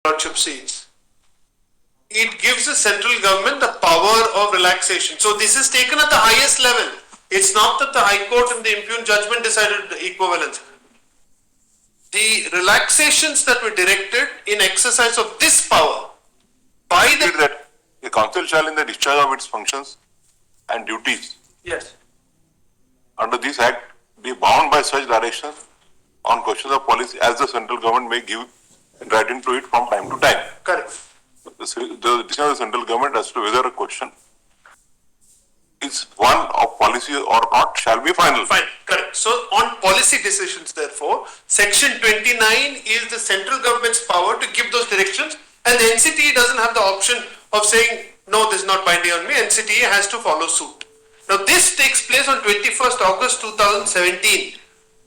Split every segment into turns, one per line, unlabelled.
Lordship sees, it gives the central government the power of relaxation. So this is taken at the highest level. It's not that the High Court in the impugned judgment decided the equivalence. The relaxations that were directed in exercise of this power by the...
That the council shall, in the discharge of its functions and duties,
Yes.
under this act, be bound by such direction on questions of policy as the central government may give writing to it from time to time.
Correct.
The decision of the central government as to whether a question is one of policy or not shall be final.
Fine, correct. So on policy decisions, therefore, section 29 is the central government's power to give those directions, and the NCT doesn't have the option of saying, no, this is not binding on me. NCT has to follow suit. Now this takes place on 21st August 2017.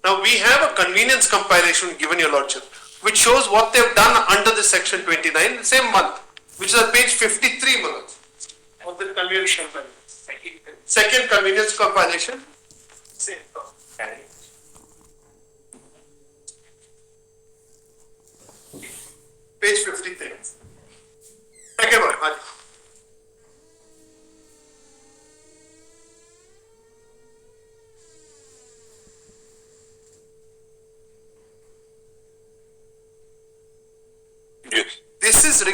Now we have a convenience compilation given, Your Lordship, which shows what they've done under the section 29 the same month, which is at page 53, Manoj, of the convenience compilation. Second convenience compilation. Page 53. Second one.
Yes.
This is,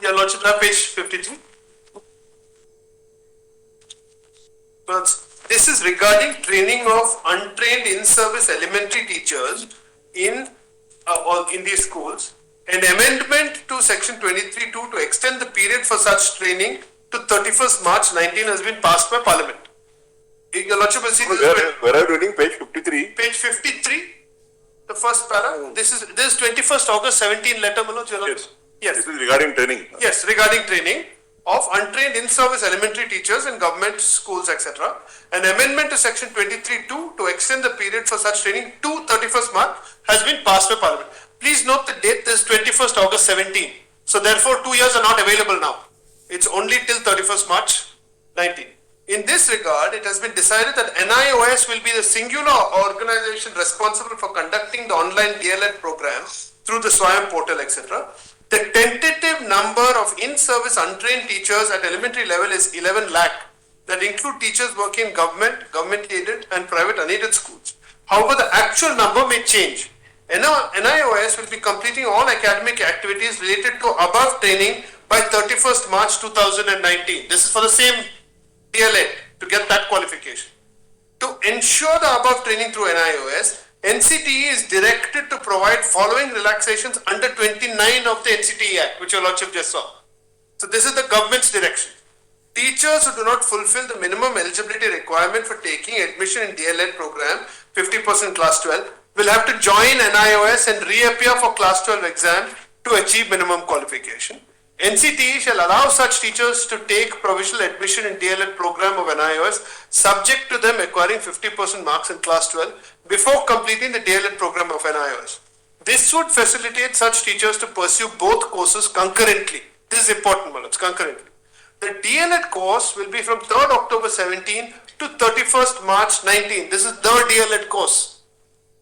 Your Lordship, page 53. This is regarding training of untrained in-service elementary teachers in these schools. An amendment to section 23(2) to extend the period for such training to 31st March 19 has been passed by Parliament. Your Lordship will see this.
Where are you reading? Page 53?
Page 53, the first para. This is 21st August 17 letter, Manoj.
Yes.
Yes.
This is regarding training.
Yes, regarding training of untrained in-service elementary teachers in government schools, etc. An amendment to section 23(2) to extend the period for such training to 31st March has been passed by Parliament. Please note the date is 21st August 17. So therefore 2 years are not available now. It's only till 31st March 19. In this regard, it has been decided that NIOS will be the singular organization responsible for conducting the online DLED program through the Swayam portal, etc. The tentative number of in-service untrained teachers at elementary level is 11 lakh. That include teachers working in government-aided and private unaided schools. However, the actual number may change. NIOS will be completing all academic activities related to above training by 31st March 2019. This is for the same DLED to get that qualification. To ensure the above training through NIOS, NCTE is directed to provide following relaxations under 29 of the NCTE Act, which Your Lordship just saw. So this is the government's direction. Teachers who do not fulfill the minimum eligibility requirement for taking admission in DLED program, 50% class 12, will have to join NIOS and reappear for class 12 exam to achieve minimum qualification. NCTE shall allow such teachers to take provisional admission in DLED program of NIOS subject to them acquiring 50% marks in class 12 before completing the DLED program of NIOS. This would facilitate such teachers to pursue both courses concurrently. This is important, Manoj, concurrently. The DLED course will be from 3rd October 17 to 31st March 19. This is the DLED course.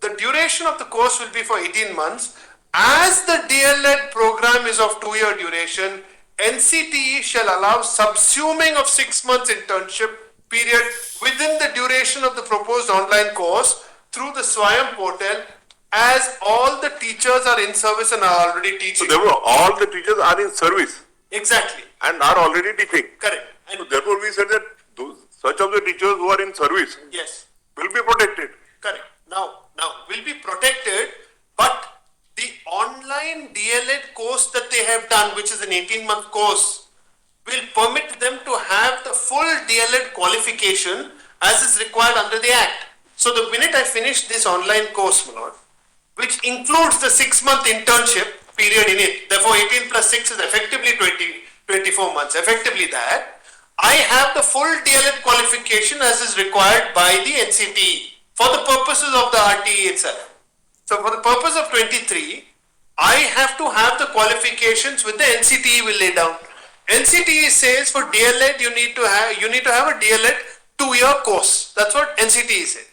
The duration of the course will be for 18 months. As the DLED program is of 2-year duration, NCTE shall allow subsuming of 6 months internship period within the duration of the proposed online course through the Swayam portal, as all the teachers are in service and are already teaching.
So therefore, all the teachers are in service.
Exactly.
And are already teaching.
Correct. And
so therefore, we said that such of the teachers who are in service,
yes,
will be protected.
Correct. Now will be protected, but the online DLED course that they have done, which is an 18-month course, will permit them to have the full DLED qualification as is required under the Act. So the minute I finish this online course, Manoj, which includes the 6-month internship period in it, therefore 18 plus 6 is effectively 24 months, effectively that, I have the full DLED qualification as is required by the NCTE for the purposes of the RTE itself. So for the purpose of 23, I have to have the qualifications which the NCTE will lay down. NCTE says for DLED you need to have a DLED 2-year course. That's what NCTE said.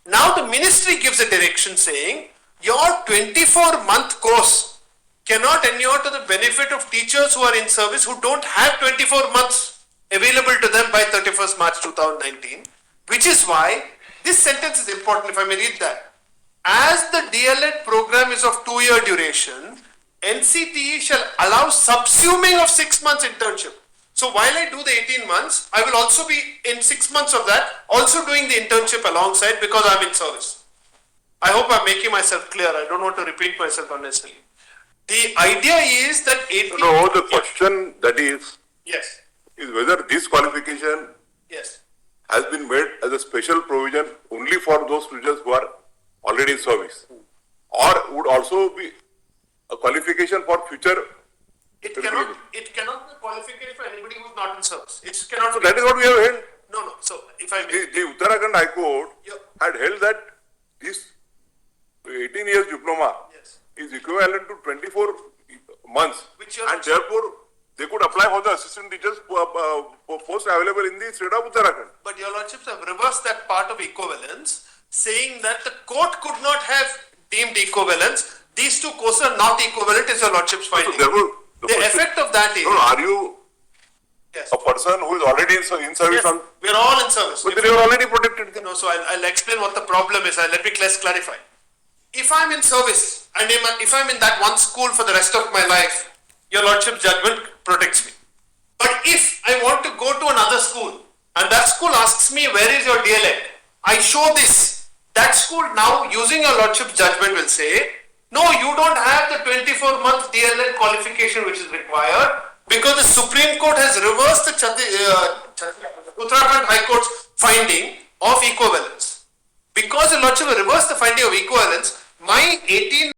Now the ministry gives a direction saying your 24-month course cannot inure to the benefit of teachers who are in service who don't have 24 months available to them by 31st March 2019, which is why this sentence is important, if I may read that. As the DLED program is of 2-year duration, NCTE shall allow subsuming of 6 months internship. So while I do the 18 months, I will also be in 6 months of that, also doing the internship alongside because I'm in service. I hope I'm making myself clear. I don't want to repeat myself unnecessarily. The idea is that 18...
No, the question that is
Yes,
whether this qualification
yes.
has been made as a special provision only for those students who are already in service, or would also be a qualification for future.
It cannot be a qualification for anybody who is not in service. It cannot
So
be.
that is what we have held.
No. So if I may,
The Uttarakhand High Court
Yeah.
had held that this 18 years diploma
yes,
is equivalent to 24 months,
Which your
and therefore they could apply for the assistant teachers post available in the state of Uttarakhand.
but your lordships have reversed that part of equivalence, saying that the court could not have deemed equivalence. These two courses are not equivalent, is your lordships
So
finding.
therefore,
The effect of that is
no, are you
yes,
a person who is already in service?
yes,
On,
we're all in service.
but they are already protected.
No, so I'll explain what the problem is. Let me clarify. If I'm in service and if I'm in that one school for the rest of my life, your lordship's judgment protects me. But if I want to go to another school and that school asks me, where is your DLED? I show this. That school now, using your lordship's judgment, will say, no, you don't have the 24-month DLED qualification which is required because the Supreme Court has reversed the Uttarakhand High Court's finding of equivalence. Because the lordship reversed the finding of equivalence, my 18